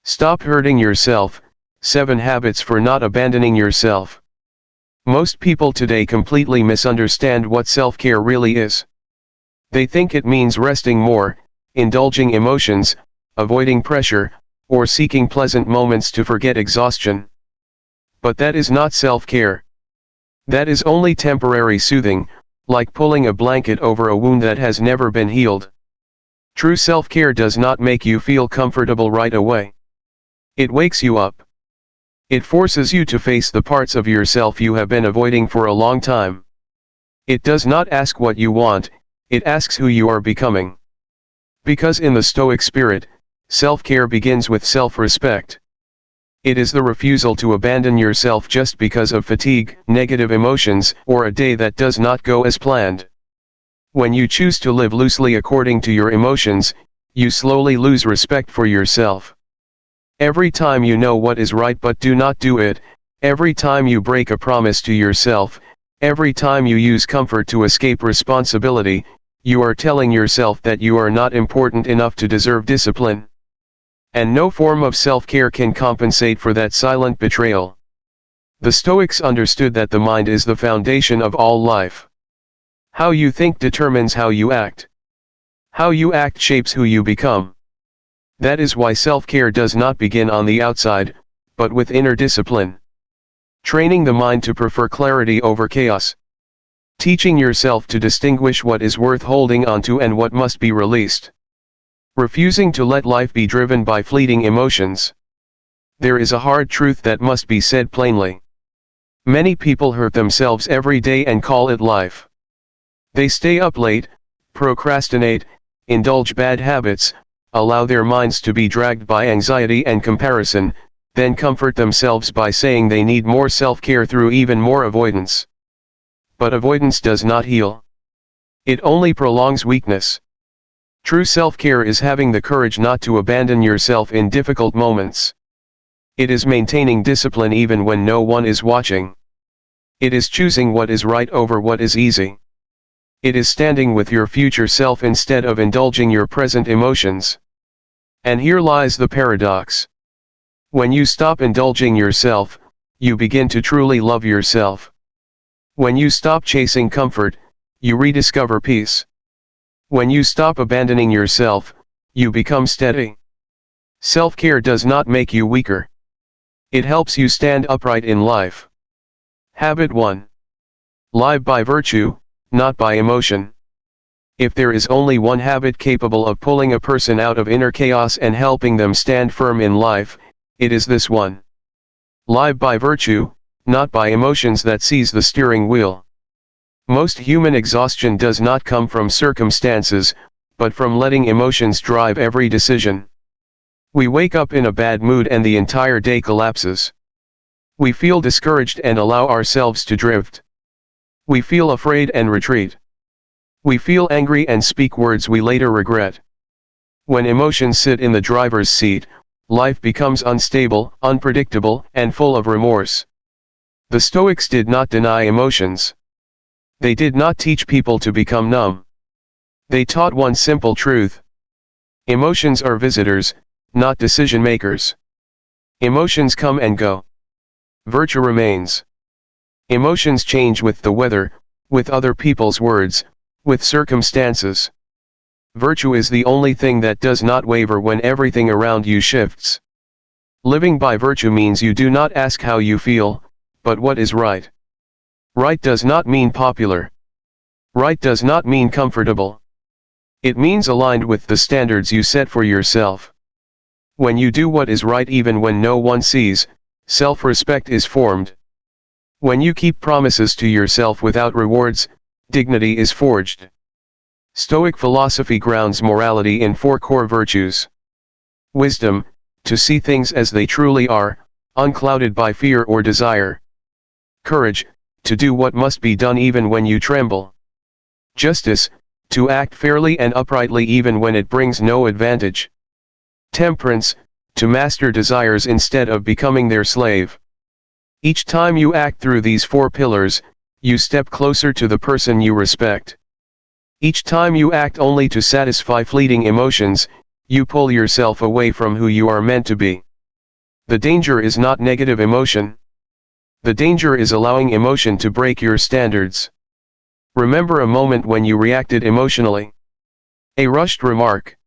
Stop hurting yourself. 7 Habits for Not Abandoning Yourself. Most people today completely misunderstand what self-care really is. They think it means resting more, indulging emotions, avoiding pressure, or seeking pleasant moments to forget exhaustion. But that is not self-care. That is only temporary soothing, like pulling a blanket over a wound that has never been healed. True self-care does not make you feel comfortable right away. It wakes you up. It forces you to face the parts of yourself you have been avoiding for a long time. It does not ask what you want, it asks who you are becoming. Because in the Stoic spirit, self-care begins with self-respect. It is the refusal to abandon yourself just because of fatigue, negative emotions, or a day that does not go as planned. When you choose to live loosely according to your emotions, you slowly lose respect for yourself. Every time you know what is right but do not do it, every time you break a promise to yourself, every time you use comfort to escape responsibility, you are telling yourself that you are not important enough to deserve discipline. And no form of self-care can compensate for that silent betrayal. The Stoics understood that the mind is the foundation of all life. How you think determines how you act. How you act shapes who you become. That is why self-care does not begin on the outside, but with inner discipline. Training the mind to prefer clarity over chaos. Teaching yourself to distinguish what is worth holding onto and what must be released. Refusing to let life be driven by fleeting emotions. There is a hard truth that must be said plainly. Many people hurt themselves every day and call it life. They stay up late, procrastinate, indulge bad habits, allow their minds to be dragged by anxiety and comparison, then comfort themselves by saying they need more self-care through even more avoidance. But avoidance does not heal. It only prolongs weakness. True self-care is having the courage not to abandon yourself in difficult moments. It is maintaining discipline even when no one is watching. It is choosing what is right over what is easy. It is standing with your future self instead of indulging your present emotions. And here lies the paradox. When you stop indulging yourself, you begin to truly love yourself. When you stop chasing comfort, you rediscover peace. When you stop abandoning yourself, you become steady. Self-care does not make you weaker. It helps you stand upright in life. Habit 1. Live by virtue, not by emotion. If there is only one habit capable of pulling a person out of inner chaos and helping them stand firm in life, it is this one. Live by virtue, not by emotions that seize the steering wheel. Most human exhaustion does not come from circumstances, but from letting emotions drive every decision. We wake up in a bad mood and the entire day collapses. We feel discouraged and allow ourselves to drift. We feel afraid and retreat. We feel angry and speak words we later regret. When emotions sit in the driver's seat, life becomes unstable, unpredictable, and full of remorse. The Stoics did not deny emotions. They did not teach people to become numb. They taught one simple truth. Emotions are visitors, not decision makers. Emotions come and go. Virtue remains. Emotions change with the weather, with other people's words, with circumstances. Virtue is the only thing that does not waver when everything around you shifts. Living by virtue means you do not ask how you feel, but what is right. Right does not mean popular. Right does not mean comfortable. It means aligned with the standards you set for yourself. When you do what is right even when no one sees, self-respect is formed. When you keep promises to yourself without rewards, dignity is forged. Stoic philosophy grounds morality in 4 core virtues. Wisdom, to see things as they truly are, unclouded by fear or desire. Courage, to do what must be done even when you tremble. Justice, to act fairly and uprightly even when it brings no advantage. Temperance, to master desires instead of becoming their slave. Each time you act through these 4 pillars, you step closer to the person you respect. Each time you act only to satisfy fleeting emotions, you pull yourself away from who you are meant to be. The danger is not negative emotion. The danger is allowing emotion to break your standards. Remember a moment when you reacted emotionally. A rushed remark.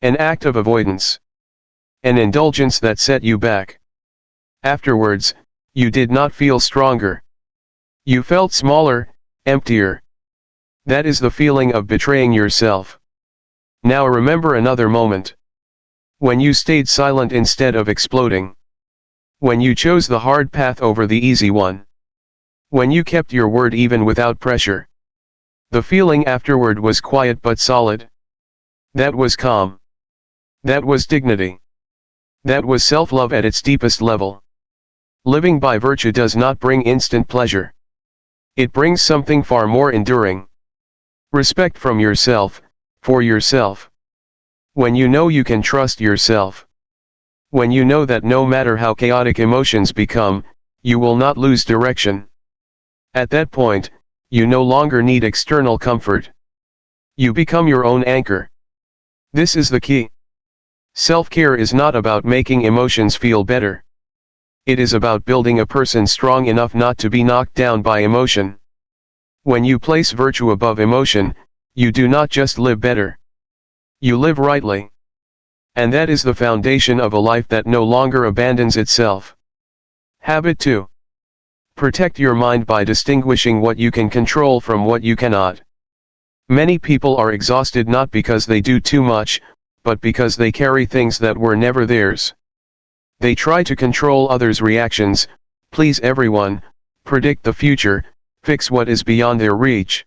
An act of avoidance. An indulgence that set you back. Afterwards, you did not feel stronger. You felt smaller, emptier. That is the feeling of betraying yourself. Now remember another moment. When you stayed silent instead of exploding. When you chose the hard path over the easy one. When you kept your word even without pressure. The feeling afterward was quiet but solid. That was calm. That was dignity. That was self-love at its deepest level. Living by virtue does not bring instant pleasure. It brings something far more enduring. Respect from yourself, for yourself. When you know you can trust yourself. When you know that no matter how chaotic emotions become, you will not lose direction. At that point, you no longer need external comfort. You become your own anchor. This is the key. Self-care is not about making emotions feel better. It is about building a person strong enough not to be knocked down by emotion. When you place virtue above emotion, you do not just live better. You live rightly. And that is the foundation of a life that no longer abandons itself. Habit 2. Protect your mind by distinguishing what you can control from what you cannot. Many people are exhausted not because they do too much, but because they carry things that were never theirs. They try to control others' reactions, please everyone, predict the future, fix what is beyond their reach.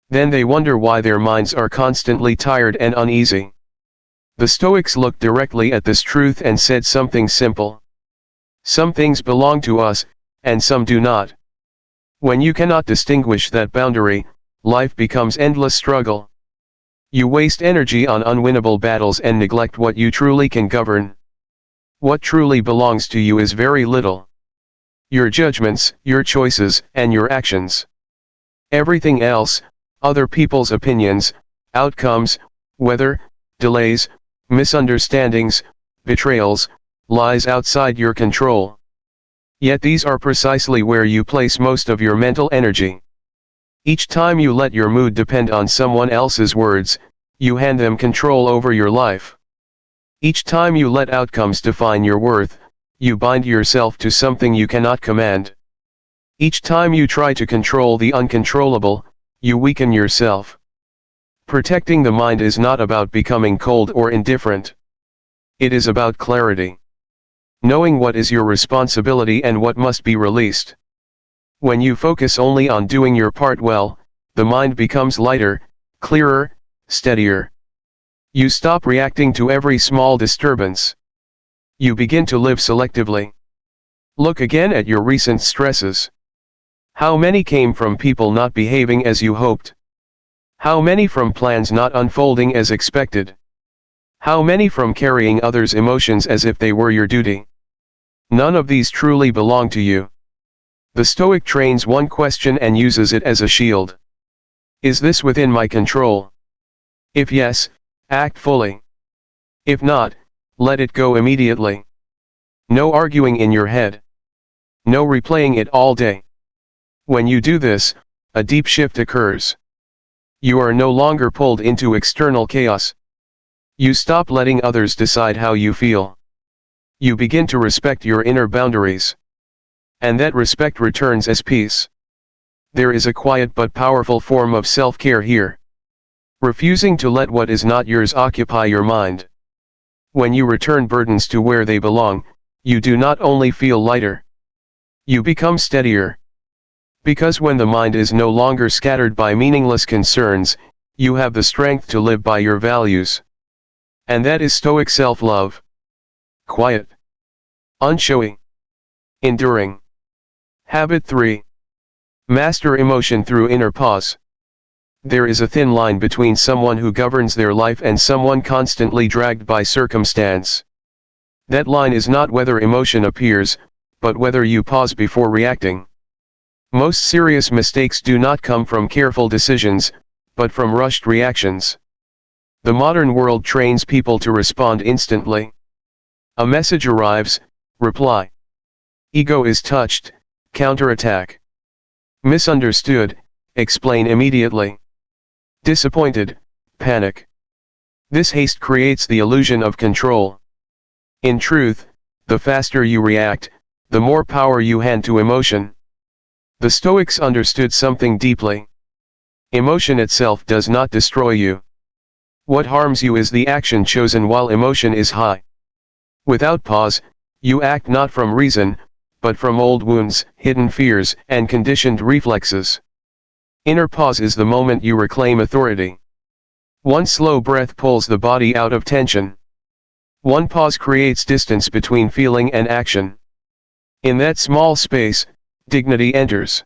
Then they wonder why their minds are constantly tired and uneasy. The Stoics looked directly at this truth and said something simple. Some things belong to us, and some do not. When you cannot distinguish that boundary, life becomes endless struggle. You waste energy on unwinnable battles and neglect what you truly can govern. What truly belongs to you is very little. Your judgments, your choices, and your actions. Everything else, other people's opinions, outcomes, weather, delays, misunderstandings, betrayals, lies outside your control. Yet these are precisely where you place most of your mental energy. Each time you let your mood depend on someone else's words, you hand them control over your life. Each time you let outcomes define your worth, you bind yourself to something you cannot command. Each time you try to control the uncontrollable, you weaken yourself. Protecting the mind is not about becoming cold or indifferent. It is about clarity. Knowing what is your responsibility and what must be released. When you focus only on doing your part well, the mind becomes lighter, clearer, steadier. You stop reacting to every small disturbance. You begin to live selectively. Look again at your recent stresses. How many came from people not behaving as you hoped? How many from plans not unfolding as expected? How many from carrying others' emotions as if they were your duty? None of these truly belong to you. The Stoic trains one question and uses it as a shield. Is this within my control? If yes, act fully. If not, let it go immediately. No arguing in your head. No replaying it all day. When you do this, a deep shift occurs. You are no longer pulled into external chaos. You stop letting others decide how you feel. You begin to respect your inner boundaries. And that respect returns as peace. There is a quiet but powerful form of self-care here. Refusing to let what is not yours occupy your mind. When you return burdens to where they belong, you do not only feel lighter. You become steadier. Because when the mind is no longer scattered by meaningless concerns, you have the strength to live by your values. And that is Stoic self-love. Quiet. Unshowy. Enduring. Habit 3. Master emotion through inner pause. There is a thin line between someone who governs their life and someone constantly dragged by circumstance. That line is not whether emotion appears, but whether you pause before reacting. Most serious mistakes do not come from careful decisions, but from rushed reactions. The modern world trains people to respond instantly. A message arrives, reply. Ego is touched, counterattack. Misunderstood, explain immediately. Disappointed, panic. This haste creates the illusion of control. In truth, the faster you react, the more power you hand to emotion. The Stoics understood something deeply. Emotion itself does not destroy you. What harms you is the action chosen while emotion is high. Without pause, you act not from reason, but from old wounds, hidden fears, and conditioned reflexes. Inner pause is the moment you reclaim authority. One slow breath pulls the body out of tension. One pause creates distance between feeling and action. In that small space, dignity enters.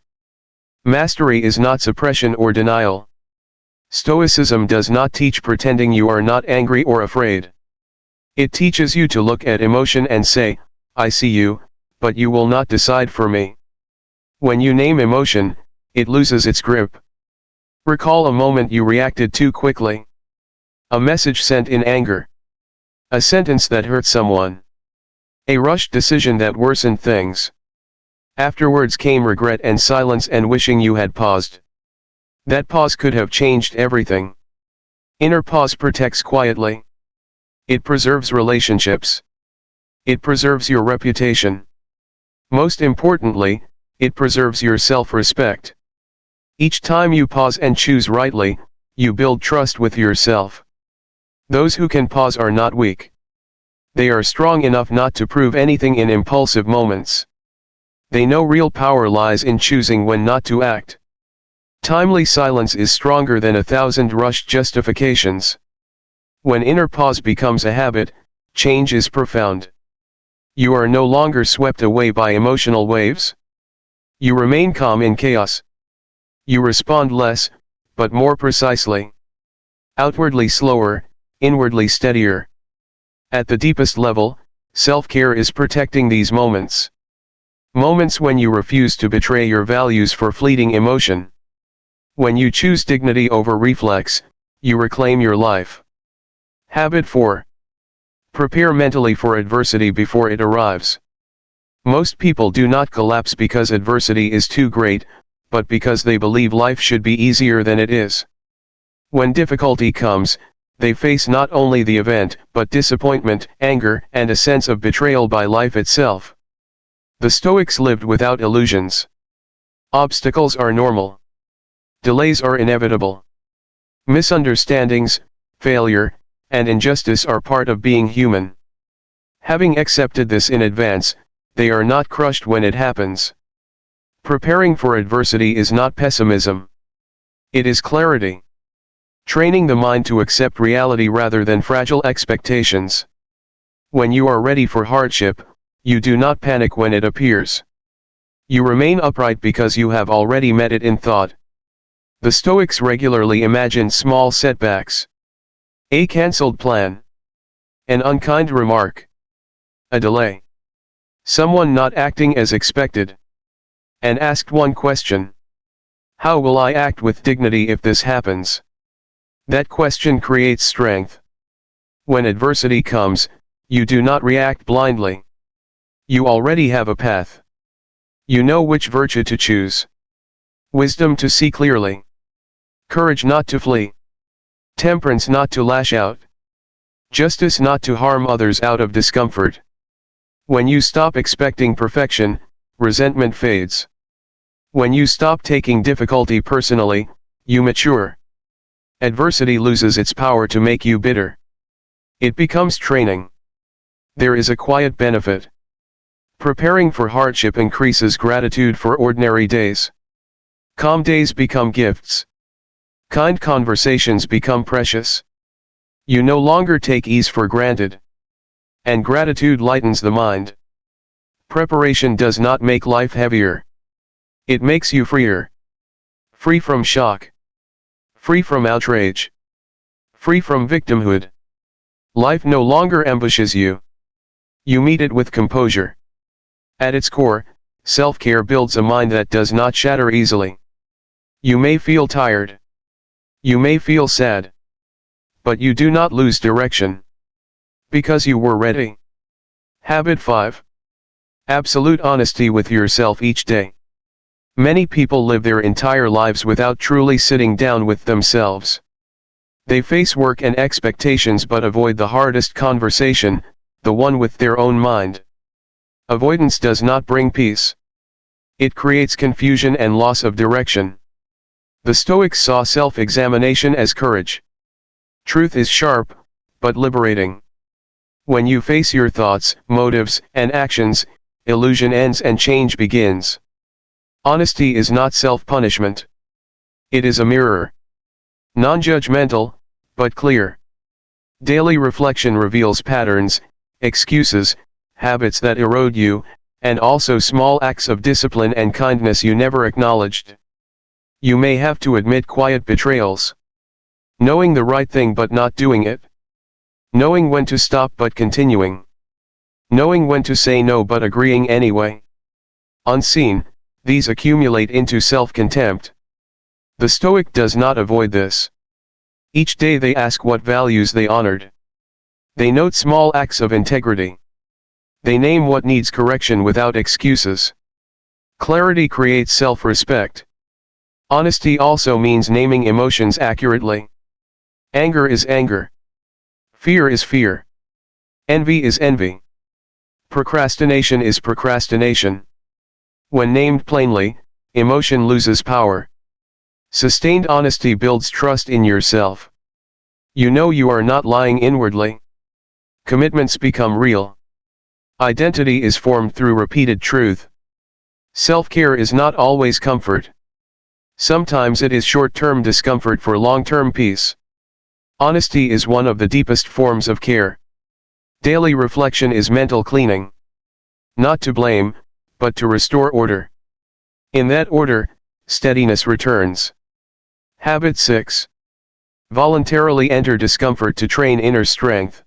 Mastery is not suppression or denial. Stoicism does not teach pretending you are not angry or afraid. It teaches you to look at emotion and say, I see you, but you will not decide for me. When you name emotion, it loses its grip. Recall a moment you reacted too quickly. A message sent in anger. A sentence that hurt someone. A rushed decision that worsened things. Afterwards came regret and silence and wishing you had paused. That pause could have changed everything. Inner pause protects quietly. It preserves relationships. It preserves your reputation. Most importantly, it preserves your self-respect. Each time you pause and choose rightly, you build trust with yourself. Those who can pause are not weak. They are strong enough not to prove anything in impulsive moments. They know real power lies in choosing when not to act. Timely silence is stronger than 1,000 rushed justifications. When inner pause becomes a habit, change is profound. You are no longer swept away by emotional waves. You remain calm in chaos. You respond less, but more precisely. Outwardly slower, inwardly steadier. At the deepest level, self-care is protecting these moments. Moments when you refuse to betray your values for fleeting emotion. When you choose dignity over reflex, you reclaim your life. Habit 4. Prepare mentally for adversity before it arrives. Most people do not collapse because adversity is too great, but because they believe life should be easier than it is. When difficulty comes, they face not only the event, but disappointment, anger, and a sense of betrayal by life itself. The Stoics lived without illusions. Obstacles are normal. Delays are inevitable. Misunderstandings, failure, and injustice are part of being human. Having accepted this in advance, they are not crushed when it happens. Preparing for adversity is not pessimism. It is clarity. Training the mind to accept reality rather than fragile expectations. When you are ready for hardship, you do not panic when it appears. You remain upright because you have already met it in thought. The Stoics regularly imagined small setbacks. A cancelled plan. An unkind remark. A delay. Someone not acting as expected. And asked one question. How will I act with dignity if this happens? That question creates strength. When adversity comes, you do not react blindly. You already have a path. You know which virtue to choose. Wisdom to see clearly. Courage not to flee. Temperance not to lash out. Justice not to harm others out of discomfort. When you stop expecting perfection, resentment fades. When you stop taking difficulty personally, you mature. Adversity loses its power to make you bitter. It becomes training. There is a quiet benefit. Preparing for hardship increases gratitude for ordinary days. Calm days become gifts. Kind conversations become precious. You no longer take ease for granted. And gratitude lightens the mind. Preparation does not make life heavier. It makes you freer. Free from shock. Free from outrage. Free from victimhood. Life no longer ambushes you. You meet it with composure. At its core, self-care builds a mind that does not shatter easily. You may feel tired. You may feel sad. But you do not lose direction. Because you were ready. Habit 5. Absolute honesty with yourself each day. Many people live their entire lives without truly sitting down with themselves. They face work and expectations but avoid the hardest conversation, the one with their own mind. Avoidance does not bring peace. It creates confusion and loss of direction. The Stoics saw self-examination as courage. Truth is sharp, but liberating. When you face your thoughts, motives, and actions, illusion ends and change begins. Honesty is not self-punishment. It is a mirror. Non-judgmental, but clear. Daily reflection reveals patterns, excuses, habits that erode you, and also small acts of discipline and kindness you never acknowledged. You may have to admit quiet betrayals. Knowing the right thing but not doing it. Knowing when to stop but continuing. Knowing when to say no but agreeing anyway. Unseen, these accumulate into self-contempt. The Stoic does not avoid this. Each day they ask what values they honored. They note small acts of integrity. They name what needs correction without excuses. Clarity creates self-respect. Honesty also means naming emotions accurately. Anger is anger. Fear is fear. Envy is envy. Procrastination is procrastination. When named plainly, emotion loses power. Sustained honesty builds trust in yourself. You know you are not lying inwardly. Commitments become real. Identity is formed through repeated truth. Self-care is not always comfort. Sometimes it is short-term discomfort for long-term peace. Honesty is one of the deepest forms of care. Daily reflection is mental cleaning. Not to blame, but to restore order. In that order, steadiness returns. Habit 6. Voluntarily enter discomfort to train inner strength.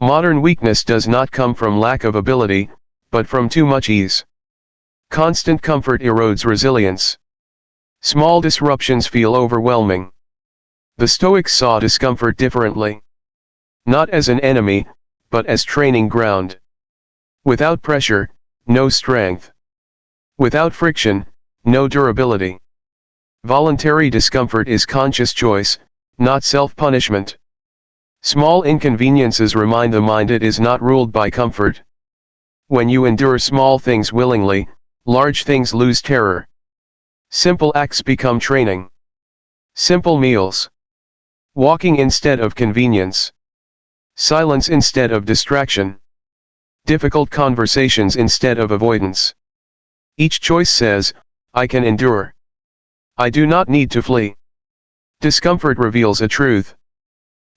Modern weakness does not come from lack of ability, but from too much ease. Constant comfort erodes resilience. Small disruptions feel overwhelming. The Stoics saw discomfort differently. Not as an enemy, but as training ground. Without pressure, no strength. Without friction, no durability. Voluntary discomfort is conscious choice, not self-punishment. Small inconveniences remind the mind it is not ruled by comfort. When you endure small things willingly, large things lose terror. Simple acts become training. Simple meals. Walking instead of convenience. Silence instead of distraction. Difficult conversations instead of avoidance. Each choice says, I can endure. I do not need to flee. Discomfort reveals a truth.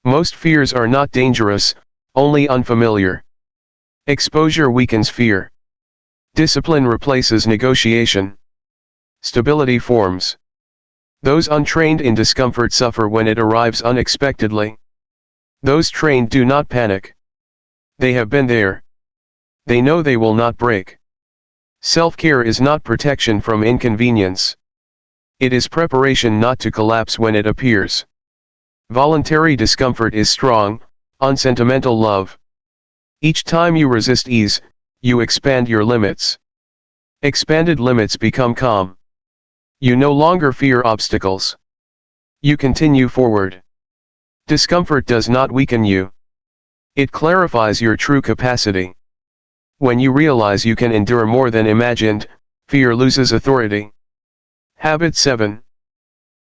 Most fears are not dangerous, only unfamiliar. Exposure weakens fear. Discipline replaces negotiation. Stability forms. Those untrained in discomfort suffer when it arrives unexpectedly. Those trained do not panic. They have been there. They know they will not break. Self-care is not protection from inconvenience. It is preparation not to collapse when it appears. Voluntary discomfort is strong, unsentimental love. Each time you resist ease, you expand your limits. Expanded limits become calm. You no longer fear obstacles. You continue forward. Discomfort does not weaken you. It clarifies your true capacity. When you realize you can endure more than imagined, fear loses authority. Habit 7.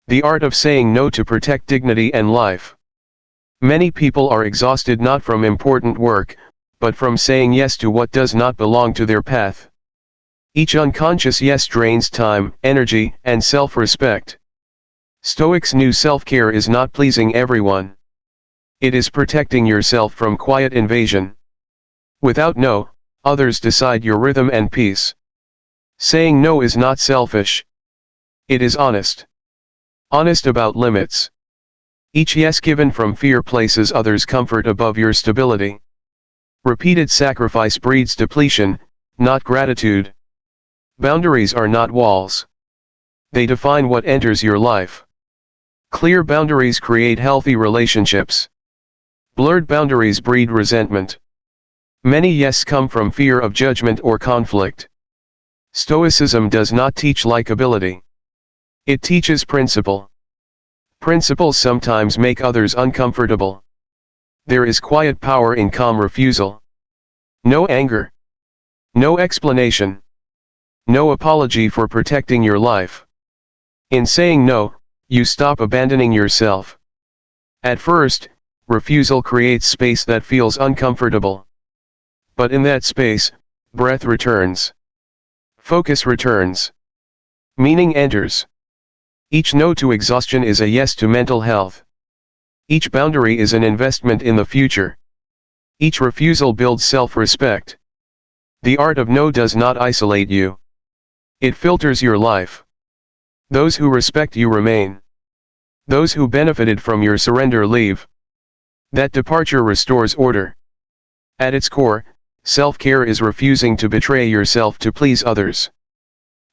The art of saying no to protect dignity and life. Many people are exhausted not from important work, but from saying yes to what does not belong to their path. Each unconscious yes drains time, energy, and self-respect. Stoics knew self-care is not pleasing everyone. It is protecting yourself from quiet invasion. Without no, others decide your rhythm and peace. Saying no is not selfish. It is honest. Honest about limits. Each yes given from fear places others' comfort above your stability. Repeated sacrifice breeds depletion, not gratitude. Boundaries are not walls. They define what enters your life. Clear boundaries create healthy relationships. Blurred boundaries breed resentment. Many yes come from fear of judgment or conflict. Stoicism does not teach likability. It teaches principle. Principles sometimes make others uncomfortable. There is quiet power in calm refusal. No anger. No explanation. No apology for protecting your life. In saying no, you stop abandoning yourself. At first, refusal creates space that feels uncomfortable. But in that space, breath returns. Focus returns. Meaning enters. Each no to exhaustion is a yes to mental health. Each boundary is an investment in the future. Each refusal builds self-respect. The art of no does not isolate you. It filters your life. Those who respect you remain. Those who benefited from your surrender leave. That departure restores order. At its core, self-care is refusing to betray yourself to please others.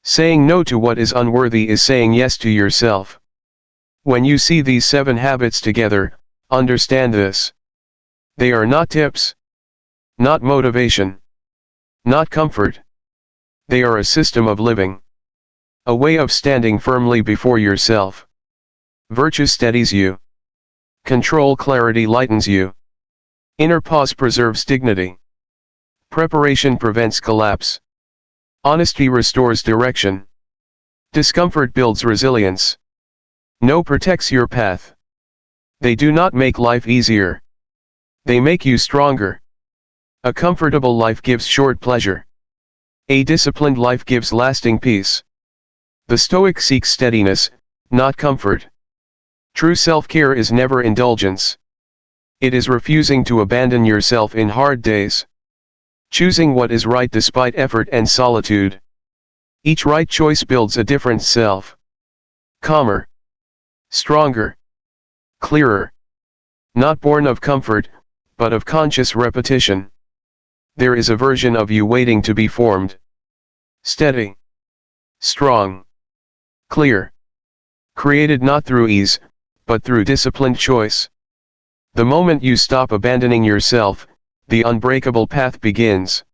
Saying no to what is unworthy is saying yes to yourself. When you see these 7 habits together, understand this. They are not tips. Not motivation. Not comfort. They are a system of living. A way of standing firmly before yourself. Virtue steadies you. Control clarity lightens you. Inner pause preserves dignity. Preparation prevents collapse. Honesty restores direction. Discomfort builds resilience. No protects your path. They do not make life easier. They make you stronger. A comfortable life gives short pleasure. A disciplined life gives lasting peace. The Stoic seeks steadiness, not comfort. True self-care is never indulgence. It is refusing to abandon yourself in hard days. Choosing what is right despite effort and solitude. Each right choice builds a different self. Calmer. Stronger. Clearer. Not born of comfort, but of conscious repetition. There is a version of you waiting to be formed. Steady. Strong. Clear. Created not through ease, but through disciplined choice. The moment you stop abandoning yourself, the unbreakable path begins.